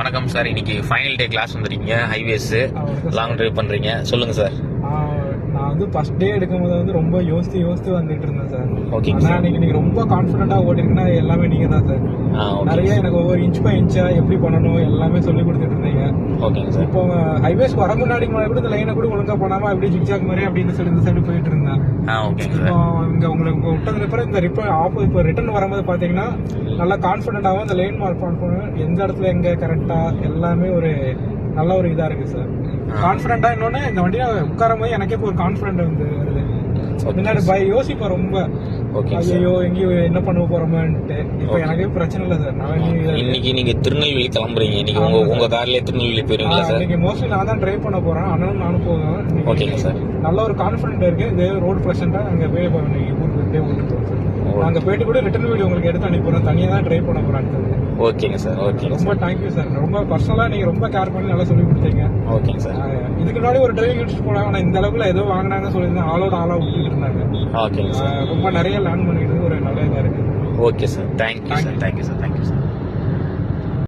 வணக்கம் சார். இன்னைக்கு final day class வந்துருக்கீங்க. ஹைவேஸ் லாங் டிரைவ் பண்றீங்க. சொல்லுங்க சார். நான் வந்து ஃபர்ஸ்ட் டே எடுக்கும்போது வந்து ரொம்ப யோசித்து வந்துட்டு இருந்தேன் சார். ஓகேங்க ஆனா சார். நீங்க ரொம்ப கான்ஃபிடென்ட்டா ஓட்டிருக்கீங்கன்னா எல்லாமே நீங்க தான் சார். நிறைய எனக்கு ஒவ்வொரு இன்ச் பை இன்ச்சா எப்படி பண்ணணும் எல்லாமே சொல்லி கொடுத்துட்டு இருந்தீங்க. ஓகேங்க சார். இப்போ ஹைவேஸ்க்கு வர முன்னாடி கூட இந்த லைனை கூட ஒழுங்கா போனாம அப்படி ஜிக்ஜாக் மாதிரி அப்படின்னு சொல்லி இந்த சைடு போயிட்டு இருந்தேன். ஓகேங்க இப்போ சார். இங்க உங்களுக்கு விட்டதுக்கு அப்புறம் இந்த இப்போ ரிட்டர்ன் வரும்போது பாத்தீங்கன்னா நல்லா கான்ஃபிடென்ட்டாவும் இந்த லைன் மார்க் பண்ணணும், எந்த இடத்துல எங்க கரெக்டா எல்லாமே ஒரு நல்ல ஒரு இதா இருக்கு சார். கான்ஃபிடென்ட்டா இன்னொன்னு இந்த வண்டியில உட்காரும் போது எனக்கே இப்போ ஒரு கான்ஃபிடென்ட் வந்து வருது. முன்னாடி யோசிப்பேன் ரொம்ப, ஐயோ எங்கேயும் என்ன பண்ண போறோமேன்ட்டு. இப்போ எனக்கே பிரச்சனை இல்லை சார். நான் இன்னைக்கு நீங்க திருநெல்வேலி கிளம்புறீங்க. இன்னைக்கு உங்க கார்லயே திருநெல்வேலி போயிருவீங்களா சார்? இன்னைக்கு மோஸ்ட்லி நான் தான் டிரைவ் பண்ண போறேன். அண்ணனும் நானும் போவேன். ஓகேங்க சார். நல்ல ஒரு கான்ஃபிடென்ட் இருக்கு. இது ரோடு பிரசன்டா அங்க போய் ஊருக்கு போறோம் சார். நாங்க போயிட்டு கூட ரிட்டர்ன் வீடியோ உங்களுக்கு எடுத்து அனுப்பிடுறோம். தனியா தான் டிரைவ் பண்ண போறேன். ஓகேங்க சார். ஓகேங்க. ரொம்ப தேங்க்யூ சார். ரொம்ப பர்சனலா நீங்க ரொம்ப கேர் பண்ணி நல்லா சொல்லி கொடுத்தீங்க. ஓகேங்க சார். இதுக்கு முன்னாடி ஒரு டிரைவிங் இன்ஸ்டியூட் போனாங்க. ஆனா இந்த அளவுக்கு ஏதோ வாங்கினாங்கன்னு சொல்லியிருந்தேன். ஆளா விட்டுட்டு இருந்தாங்க. ஓகேங்க சார். ரொம்ப நிறைய லேர்ன் பண்ணிக்கிறது ஒரு நல்ல இதா இருக்கு. Okay sir. Thank you sir. Thank you sir. Thank you sir.